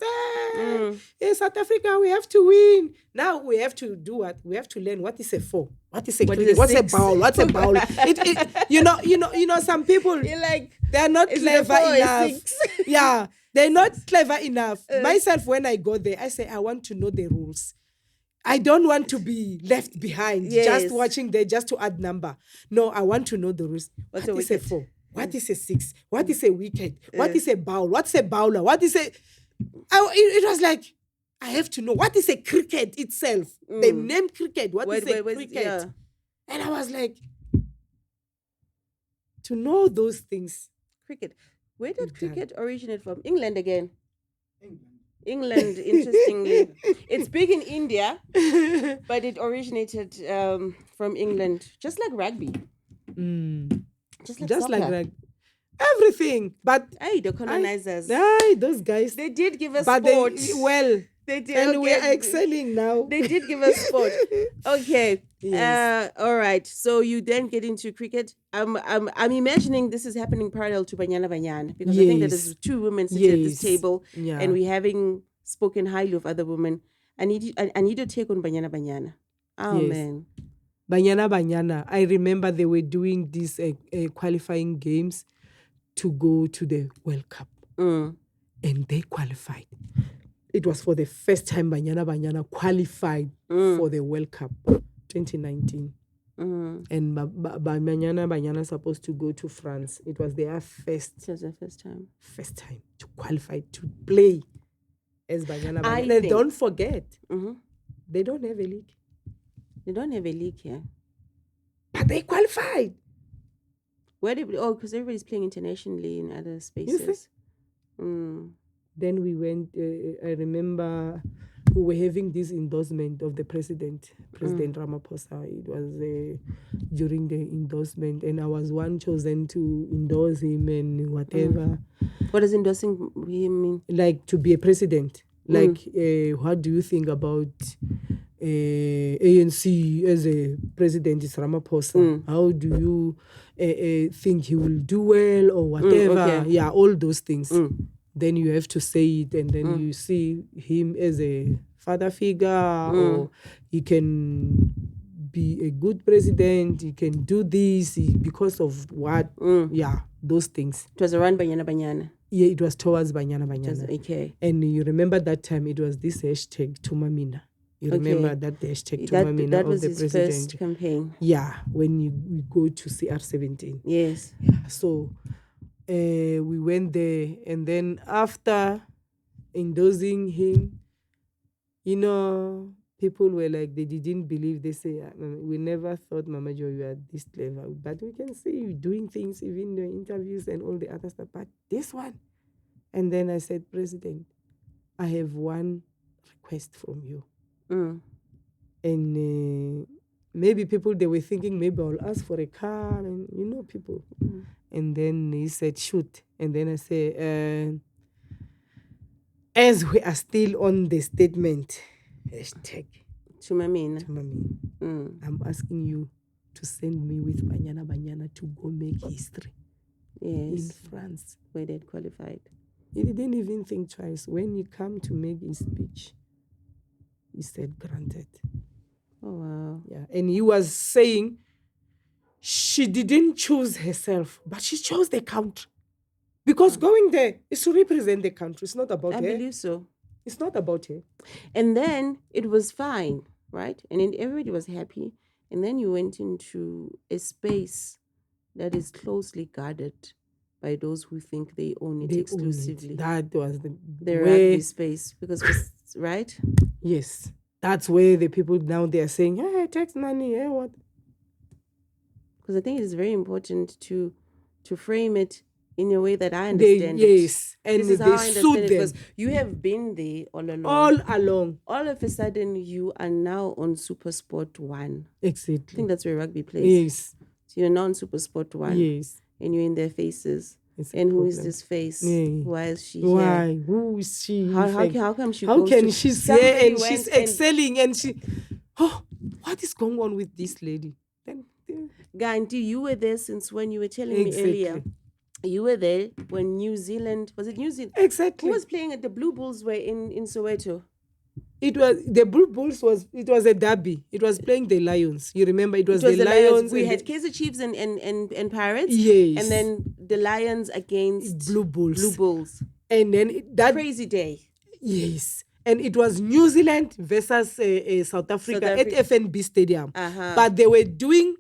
hey, South Africa, we have to win. Now we have to do what? We have to learn what is a 4, what is a cricket, what's a ball, what's a ball. Some people, You're like, they're not is it a clever 4 or a enough. 6? Yeah, they're not clever enough. Myself, when I go there, I say, I want to know the rules. I don't want to be left behind, just watching there, just to add number. No, I want to know the rules. What is a 4? What is a 6? What is a wicket? What is a bowl? What's a bowler? What is a... It was like, I have to know. What is a cricket itself? They named cricket. What is a cricket? Yeah. And I was like, to know those things. Cricket. Where did cricket originate from? England again. England, interestingly. It's big in India, but it originated from England, just like rugby. Just like rugby. Everything. But hey, the colonizers. Those guys. They did give us sport. They did. And we are excelling now. They did give us sport. Okay. Yes. All right. So you then get into cricket. I'm imagining this is happening parallel to Banyana Banyana, because I think that there's 2 women sitting at this table, and we having spoken highly of other women. I need to take on Banyana Banyana. Oh man. Banyana Banyana. I remember they were doing these qualifying games to go to the World Cup, and they qualified. It was for the first time Banyana Banyana qualified for the World Cup 2019. And Banyana supposed to go to France. It was their first time to qualify to play as Banyana Banyana. Don't forget, they don't have a league. They don't have a league here. But they qualified. Where did because everybody's playing internationally in other spaces. Then we went, I remember we were having this endorsement of the President Ramaphosa. It was during the endorsement, and I was one chosen to endorse him and whatever. What does endorsing him mean? Like to be a president. Like, what do you think about ANC as a president is Ramaphosa? How do you think he will do well or whatever? Okay. Yeah, all those things. Then you have to say it, and then you see him as a father figure, or he can be a good president, he can do this because of what? Yeah, those things. It was around Banyana Banyana. Yeah, it was towards Banyana Banyana. Okay. And you remember that time it was this hashtag Tumamina. You remember that hashtag Tumamina that of was the his president. First campaign. Yeah, when we go to CR17. Yes. Yeah, so we went there, and then after endorsing him, people were like, they didn't believe. They say, we never thought, Mama Jo, you are at this level, but we can see you doing things, even the interviews and all the other stuff, but this one. And then I said, President, I have one request from you. And maybe people, they were thinking maybe I'll ask for a car, and people. And then he said, shoot. And then I say, as we are still on the statement, hashtag Tumamina. I'm asking you to send me with Banyana Banyana to go make history. Yes. In France. Where they'd qualified. He didn't even think twice. When he came to make his speech, he said, granted. Oh, wow. Yeah. And he was saying she didn't choose herself, but she chose the country. Because going there is to represent the country. It's not about her. I believe so. It's not about her. And then it was fine, right? And then everybody was happy. And then you went into a space that is closely guarded by those who think they own it exclusively. That was the rugby space. Because, right? Yes. That's where the people now, they are saying, hey, tax money, hey, what? Because I think it is very important to frame it in a way that I understand it. Yes, and this is how I understand it, because you have been there all along. All along. All of a sudden, you are now on Super Sport 1. Exactly. I think that's where rugby plays. Yes. So you're now on Super Sport 1. Yes. And you're in their faces. And who is this face? Yeah. Why is she Why? here? Who is she? How come she How goes can to... she's here and she's excelling and she... Oh, what is going on with this lady? Then Gandhi, you were there since when you were telling me earlier. You were there when New Zealand, was it New Zealand? Who Exactly. was playing at the Blue Bulls were in Soweto? It was the Blue Bulls it was a derby. It was playing the Lions. You remember it was It was the the Lions. Lions We and had Kaizer Chiefs and Pirates. Yes. And then the Lions against Blue Bulls. Blue Bulls. And then that Crazy day. Yes. And it was New Zealand versus South Africa at FNB Stadium. But they were doing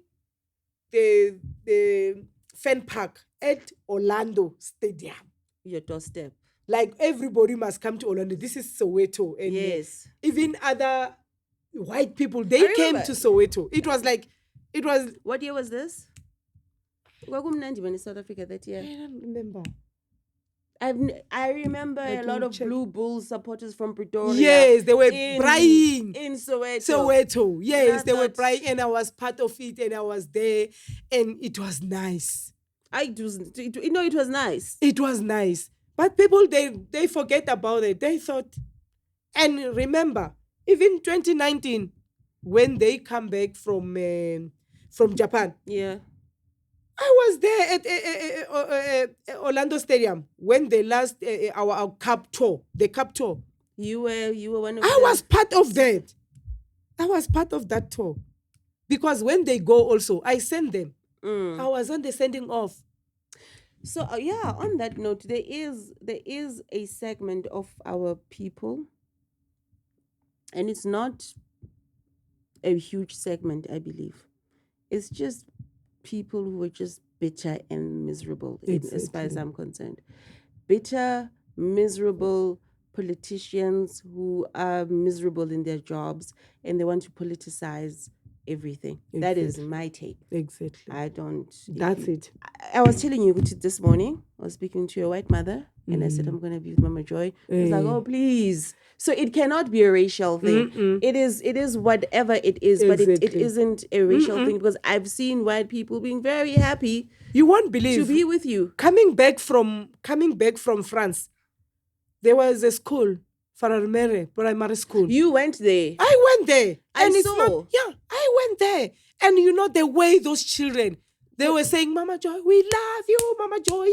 the fan park at Orlando Stadium. Your doorstep. Like everybody must come to Orlando. This is Soweto. And yes. Even other white people, they came to Soweto. It was. What year was this? Kwakumnandi when in South Africa that year. I don't remember. I remember a lot of Blue Bulls supporters from Pretoria. Yes, they were crying in Soweto. Soweto, yes, they were crying, and I was part of it, and I was there, and it was nice. It was nice. It was nice, but people they forget about it. They thought, and remember, even 2019, when they come back from Japan, yeah. I was there at Orlando Stadium when they last our cup tour, the cup tour. You were one of I was part of that. I was part of that tour. Because when they go also, I send them. I was on the sending off. So on that note, there is a segment of our people, and it's not a huge segment, I believe. It's just people who are just bitter and miserable, as far as I'm concerned. Bitter, miserable politicians who are miserable in their jobs, and they want to politicize everything. Exactly. That is my take. Exactly. I don't. That's it. I was telling you this morning, I was speaking to your white mother, and I said, I'm going to be with Mama Joy. She was like, oh, please. So it cannot be a racial thing. It is whatever it is, but it isn't a racial thing, because I've seen white people being very happy. You won't believe. To be with you. Coming back from France, there was a school, Fararmere Primary School. You went there. I went there. I saw. I went there. And you know the way those children, they were saying, Mama Joy, we love you, Mama Joy.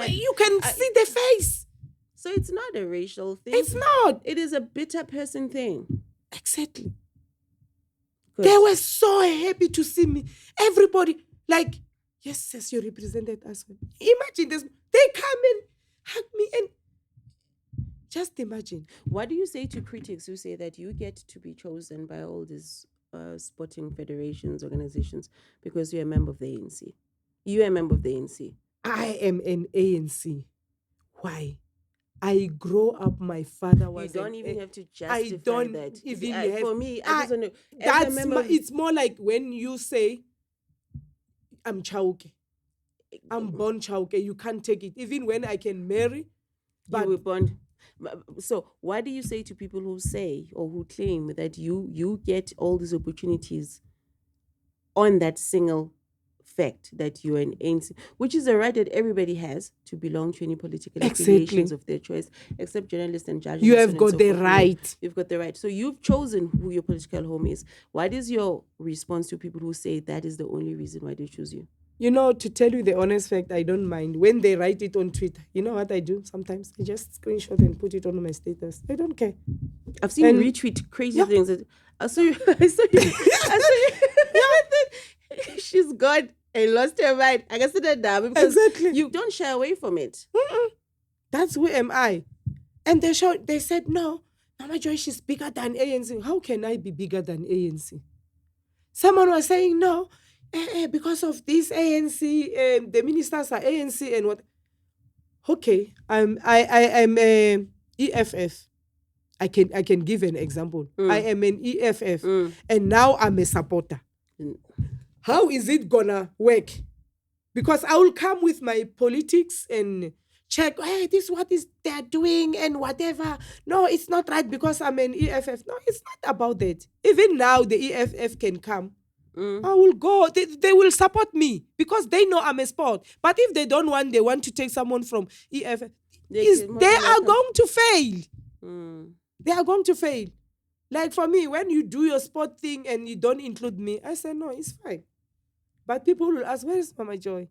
You can see the face. So it's not a racial thing. It's not. It is a bitter person thing. Exactly. Good. They were so happy to see me. Everybody, like, yes, you represented us. Imagine this. They come and hug me, and just imagine. What do you say to critics who say that you get to be chosen by all these sporting federations, organizations, because you're a member of the ANC? You're a member of the ANC. I am an ANC. Why? I grow up, my father was. You don't even have to justify that. I don't even have. For me, I just don't know. It's more like when you say, I'm Chauke. I'm born Chauke. You can't take it. Even when I can marry. But you were born. So what do you say to people who say or who claim that you get all these opportunities on that single fact that you're an ANC, which is a right that everybody has to belong to any political affiliations of their choice, except journalists and judges. You have got the right. You've got the right. So you've chosen who your political home is. What is your response to people who say that is the only reason why they choose you? You know, to tell you the honest fact, I don't mind. When they write it on Twitter, you know what I do sometimes? I just screenshot and put it on my status. I don't care. I've seen you retweet crazy things. I saw you. I saw you. She's gone and lost her mind. I can see that now because you don't shy away from it. That's who am I. And they said, no, Mama Joy, she's bigger than ANC. How can I be bigger than ANC? Someone was saying, no, because of this ANC, the ministers are ANC and what. Okay, I'm EFF. I can give an example. I am an EFF, and now I'm a supporter. How is it gonna work? Because I will come with my politics and check, hey, this is what they're doing and whatever. No, it's not right because I'm an EFF. No, it's not about that. Even now, the EFF can come. I will go. They will support me because they know I'm a sport. But if they don't want, they want to take someone from EFF, they are going to fail. They are going to fail. Like for me, when you do your sport thing and you don't include me, I say, no, it's fine. But people will ask, where is Mama Joy?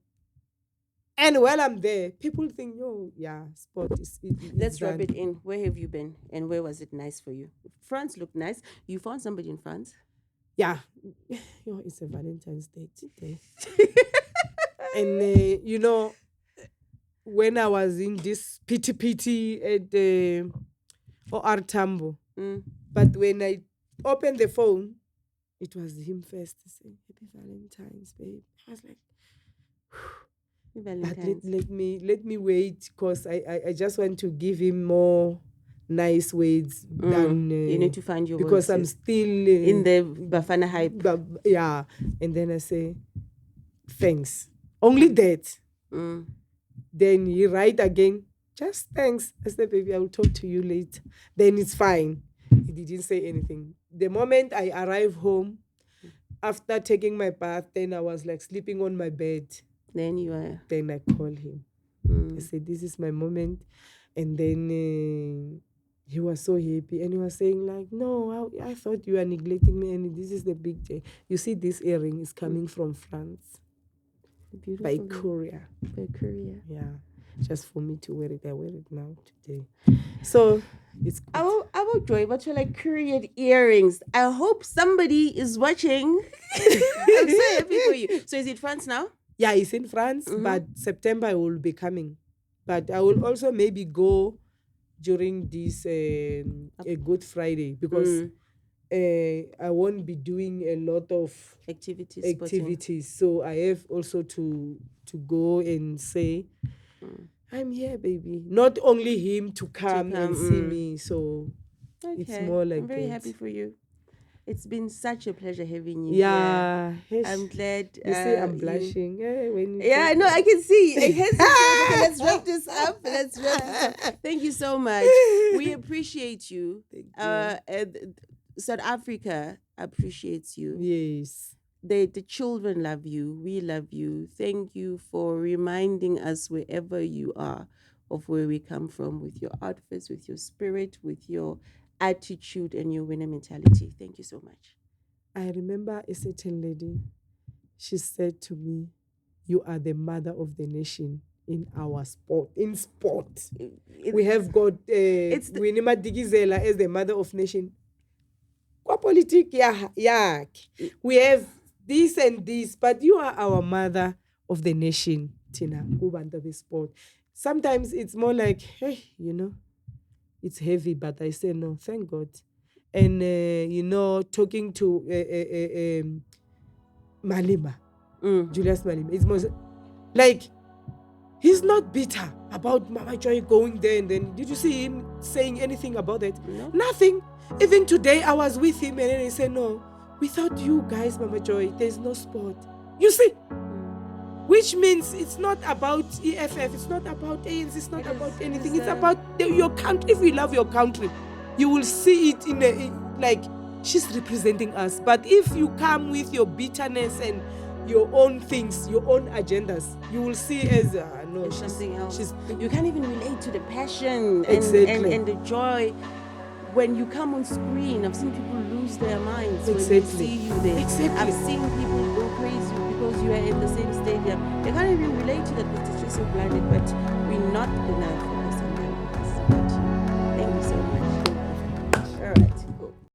And while I'm there, people think, oh, yeah, sport is Let's done. rub it in. Where have you been? And where was it nice for you? France looked nice. You found somebody in France? Yeah. It's a Valentine's Day today. And, when I was in this pity at OR Tambo, but when I opened the phone, it was him first saying, Happy Valentine's, babe. I was like, but let me wait, because I just want to give him more nice words than you need to find your because words, I'm still in the Bafana hype. Yeah. And then I say, thanks. Only that. Then he write again, just thanks. I said, baby, I will talk to you later. Then it's fine. He didn't say anything. The moment I arrive home, after taking my bath, then I was like sleeping on my bed. Then I called him. I said, this is my moment. And then he was so happy. And he was saying like, no, I thought you were neglecting me. And this is the big day. You see, this earring is coming from France. Beautiful. By courier. Yeah. Just for me to wear it. I wear it now today. So it's good. I will joy, but you're like couriered earrings. I hope somebody is watching. I'm so happy for you. So is it France now? Yeah, it's in France, but September I will be coming. But I will also maybe go during this a Good Friday, because I won't be doing a lot of activities. So I have also to go and say, I'm here, baby. Not only him to come and see me. So it's more like I'm very that. happy for you. It's been such a pleasure having you. Yeah. I'm glad. You see, I'm blushing. I know, I can see. Okay, let's wrap this up. Thank you so much. We appreciate you. South Africa appreciates you. Yes. The children love you. We love you. Thank you for reminding us wherever you are of where we come from, with your outfits, with your spirit, with your attitude and your winner mentality. Thank you so much. I remember a certain lady. She said to me, you are the mother of the nation in our sport. In sport. We have got Winnie Madikizela as the mother of nation. Kwa politik, yeah. We have this and this, but you are our mother of the nation, Tina. Kubantabe sport. Sometimes it's more like, hey, it's heavy, but I say no, thank God. And talking to Malima, Julius Malima, it's more like, he's not bitter about Mama Joy going there. And then, did you see him saying anything about it? No. Nothing. Even today, I was with him, and then he said, no, without you guys, Mama Joy, there's no sport. You see? Which means it's not about EFF, it's not about ANC, it's not about anything. It's about your country. If we love your country, you will see it like she's representing us. But if you come with your bitterness and your own things, your own agendas, you will see as no, she's something else. You can't even relate to the passion and the joy. When you come on screen, I've seen people lose their minds when they see you there. I've seen people go crazy because you are in the same stadium. They can't even relate to that because they're just so blinded. But we're not gonna focus on that.